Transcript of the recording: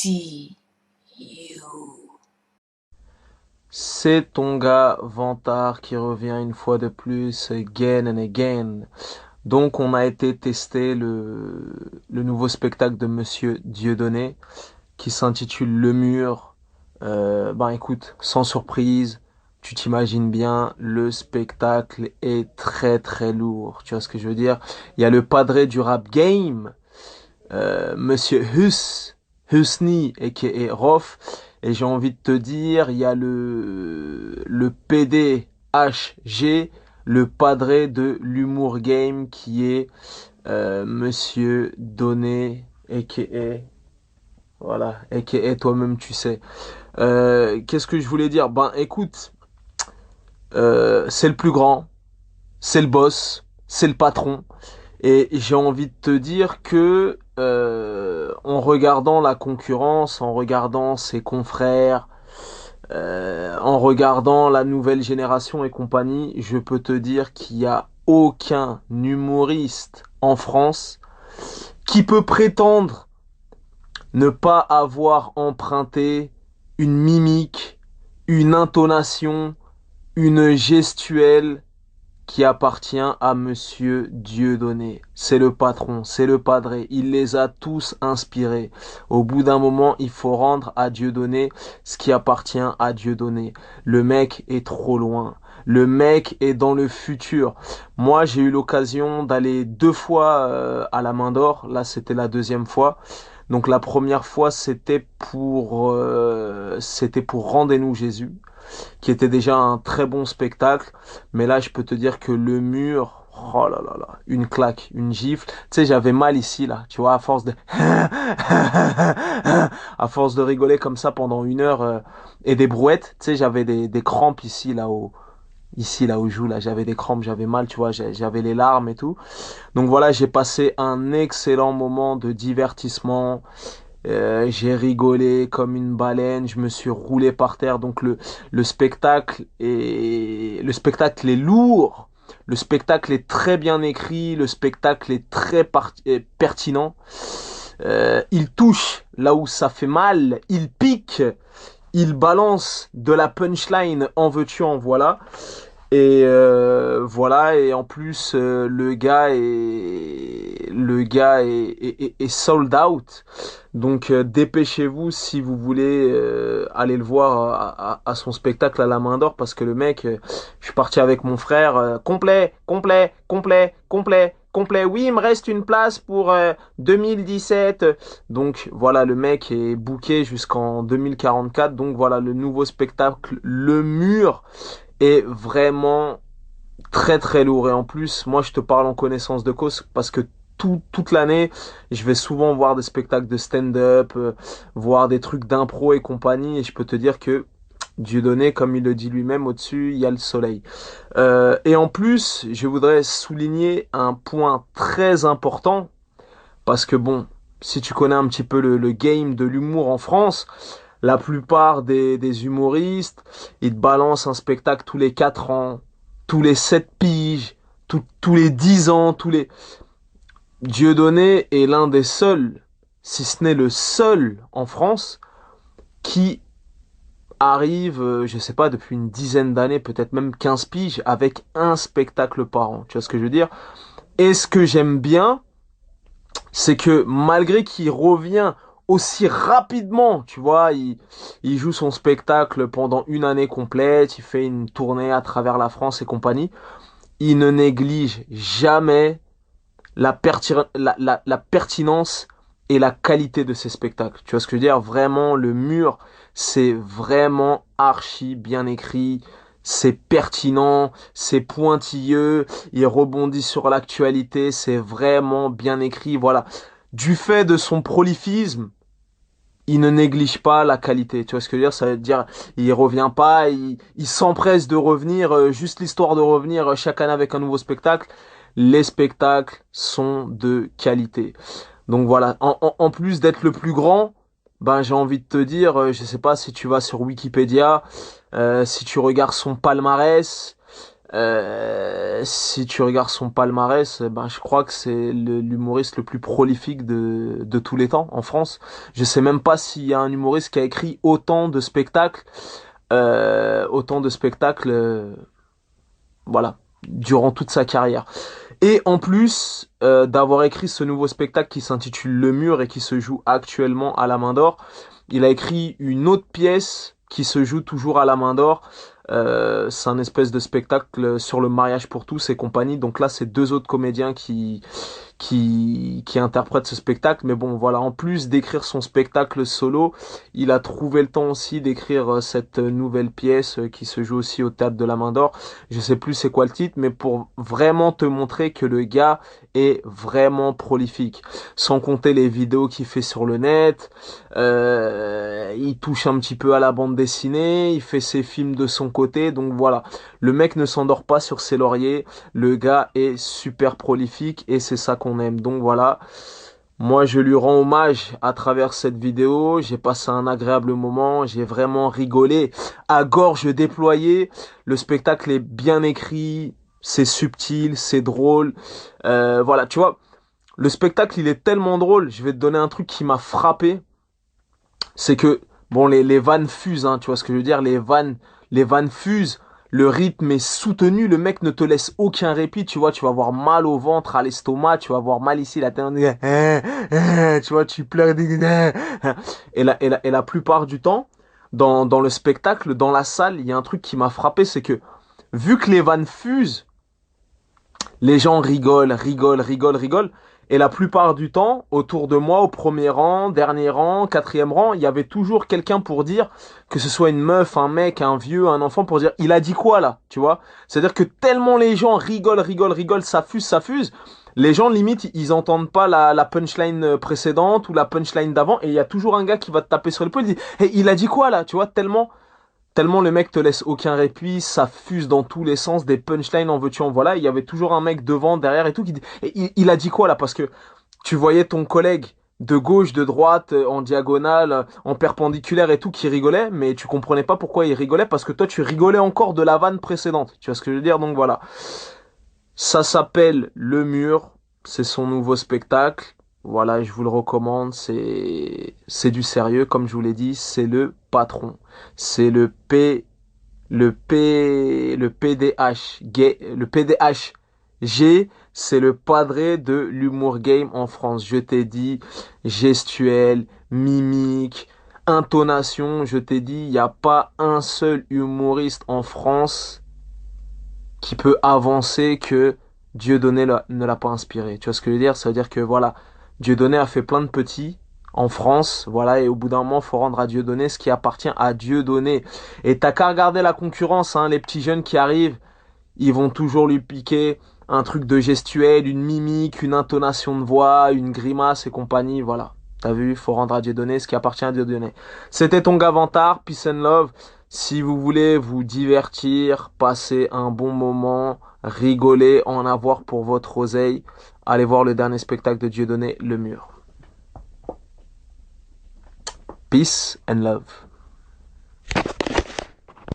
see you. C'est ton gars Vantard qui revient une fois de plus, again and again. Donc on a été tester le nouveau spectacle de Monsieur Dieudonné qui s'intitule Le Mur. Ben écoute, sans surprise, tu t'imagines bien, le spectacle est très très lourd. Tu vois ce que je veux dire? Il y a le padré du rap game, Monsieur Husni, a.k.a. Rof, et j'ai envie de te dire, il y a le PDHG, le padré de l'humour game, qui est Monsieur Donné, a.k.a. Voilà, a.k.a. toi-même tu sais. Qu'est-ce que je voulais dire? Ben écoute, c'est le plus grand, c'est le boss, c'est le patron. Et j'ai envie de te dire que en regardant la concurrence, en regardant ses confrères, en regardant la nouvelle génération et compagnie, je peux te dire qu'il n'y a aucun humoriste en France qui peut prétendre ne pas avoir emprunté une mimique, une intonation, une gestuelle qui appartient à Monsieur Dieudonné. C'est le patron, c'est le padré. Il les a tous inspirés. Au bout d'un moment, il faut rendre à Dieudonné ce qui appartient à Dieudonné. Le mec est trop loin. Le mec est dans le futur. Moi, j'ai eu l'occasion d'aller 2 fois à la Main d'Or. Là, c'était la deuxième fois. Donc la première fois, c'était pour Rendez-nous Jésus, qui était déjà un très bon spectacle. Mais là, je peux te dire que le mur, oh là là là, une claque, une gifle. Tu sais, j'avais mal ici, là, tu vois, à force de, à force de rigoler comme ça pendant 1 heure et des brouettes. Tu sais, j'avais des crampes ici là où je joue là, j'avais des crampes, j'avais mal, tu vois, j'avais les larmes et tout. Donc voilà, j'ai passé un excellent moment de divertissement. J'ai rigolé comme une baleine, je me suis roulé par terre. Donc le spectacle est lourd, le spectacle est très bien écrit, le spectacle est très pertinent. Il touche là où ça fait mal, il pique, il balance de la punchline en veux-tu en voilà. Et voilà, et en plus le gars est sold out. Donc dépêchez-vous si vous voulez aller le voir à son spectacle à la Main d'Or, parce que le mec, je suis parti avec mon frère, complet, complet, complet, complet, complet. Oui, il me reste une place pour 2017. Donc voilà, le mec est booké jusqu'en 2044. Donc voilà, le nouveau spectacle, Le Mur, est vraiment très très lourd. Et en plus, moi je te parle en connaissance de cause parce que toute l'année, je vais souvent voir des spectacles de stand-up, voir des trucs d'impro et compagnie. Et je peux te dire que Dieudonné, comme il le dit lui-même, au-dessus, il y a le soleil. Et en plus, je voudrais souligner un point très important, parce que bon, si tu connais un petit peu le game de l'humour en France, la plupart des humoristes, ils te balancent un spectacle tous les 4 ans, tous les 7 piges, tous les 10 ans, tous les... Dieudonné est l'un des seuls, si ce n'est le seul en France, qui arrive, je sais pas, depuis une dizaine d'années, peut-être même 15 piges, avec un spectacle par an. Tu vois ce que je veux dire? Et ce que j'aime bien, c'est que malgré qu'il revient aussi rapidement, tu vois, il joue son spectacle pendant une année complète, il fait une tournée à travers la France et compagnie, il ne néglige jamais la pertinence et la qualité de ses spectacles. Tu vois ce que je veux dire? Vraiment, Le Mur, c'est vraiment archi bien écrit. C'est pertinent, c'est pointilleux, il rebondit sur l'actualité, c'est vraiment bien écrit. Voilà. Du fait de son prolifisme, il ne néglige pas la qualité. Tu vois ce que je veux dire? Ça veut dire, il revient pas, il s'empresse de revenir, juste l'histoire de revenir chaque année avec un nouveau spectacle. Les spectacles sont de qualité. Donc voilà. En plus d'être le plus grand, ben j'ai envie de te dire, je sais pas si tu vas sur Wikipédia, si tu regardes son palmarès, Si tu regardes son palmarès, ben, je crois que c'est l'humoriste le plus prolifique de tous les temps en France. Je sais même pas s'il y a un humoriste qui a écrit autant de spectacles, voilà, durant toute sa carrière. Et en plus d'avoir écrit ce nouveau spectacle qui s'intitule Le Mur et qui se joue actuellement à la Main d'Or, il a écrit une autre pièce qui se joue toujours à la Main d'Or. C'est un espèce de spectacle sur le mariage pour tous et compagnie. Donc là, c'est deux autres comédiens qui interprète ce spectacle. Mais bon, voilà, en plus d'écrire son spectacle solo, il a trouvé le temps aussi d'écrire cette nouvelle pièce qui se joue aussi au Théâtre de la Main d'Or. Je sais plus c'est quoi le titre, mais pour vraiment te montrer que le gars est vraiment prolifique. Sans compter les vidéos qu'il fait sur le net, il touche un petit peu à la bande dessinée, il fait ses films de son côté, donc voilà. Le mec ne s'endort pas sur ses lauriers, le gars est super prolifique et c'est ça qu'on aime. Donc voilà, moi je lui rends hommage à travers cette vidéo, j'ai passé un agréable moment, j'ai vraiment rigolé à gorge déployée, le spectacle est bien écrit, c'est subtil, c'est drôle, voilà, tu vois, le spectacle il est tellement drôle, je vais te donner un truc qui m'a frappé, c'est que, bon, les vannes fusent, hein, tu vois ce que je veux dire, les vannes fusent, le rythme est soutenu, le mec ne te laisse aucun répit, tu vois, tu vas avoir mal au ventre, à l'estomac, tu vas avoir mal ici, la tête, tu vois, tu pleures, et la plupart du temps, dans le spectacle, dans la salle, il y a un truc qui m'a frappé, c'est que, vu que les vannes fusent, les gens rigolent, rigolent, rigolent, rigolent. Et la plupart du temps, autour de moi, au premier rang, dernier rang, quatrième rang, il y avait toujours quelqu'un pour dire, que ce soit une meuf, un mec, un vieux, un enfant, pour dire, il a dit quoi là, tu vois? C'est-à-dire que tellement les gens rigolent, rigolent, rigolent, ça fuse, ça fuse. Les gens, limite, ils entendent pas la punchline précédente ou la punchline d'avant, et il y a toujours un gars qui va te taper sur l'épaule et dit, hey, il a dit quoi là, tu vois? Tellement le mec te laisse aucun répit, ça fuse dans tous les sens, des punchlines en veux-tu en voilà. Il y avait toujours un mec devant, derrière et tout qui dit, et il a dit quoi là? Parce que tu voyais ton collègue de gauche, de droite, en diagonale, en perpendiculaire et tout qui rigolait, mais tu comprenais pas pourquoi il rigolait parce que toi tu rigolais encore de la vanne précédente. Tu vois ce que je veux dire? Donc voilà. Ça s'appelle Le Mur, c'est son nouveau spectacle. Voilà, je vous le recommande, c'est du sérieux comme je vous l'ai dit, c'est le patron. C'est le PDH, le PDH G, c'est le padré de l'humour game en France. Je t'ai dit gestuelle, mimique, intonation. Je t'ai dit, il n'y a pas un seul humoriste en France qui peut avancer que Dieudonné ne l'a pas inspiré. Tu vois ce que je veux dire? Ça veut dire que voilà, Dieudonné a fait plein de petits en France, voilà, et au bout d'un moment, faut rendre à Dieudonné ce qui appartient à Dieudonné. Et t'as qu'à regarder la concurrence, hein, les petits jeunes qui arrivent, ils vont toujours lui piquer un truc de gestuelle, une mimique, une intonation de voix, une grimace et compagnie, voilà. T'as vu, faut rendre à Dieudonné ce qui appartient à Dieudonné. C'était ton Gavantar, peace and love. Si vous voulez vous divertir, passer un bon moment, rigoler, en avoir pour votre oseille, allez voir le dernier spectacle de Dieudonné, Le Mur. Peace and love.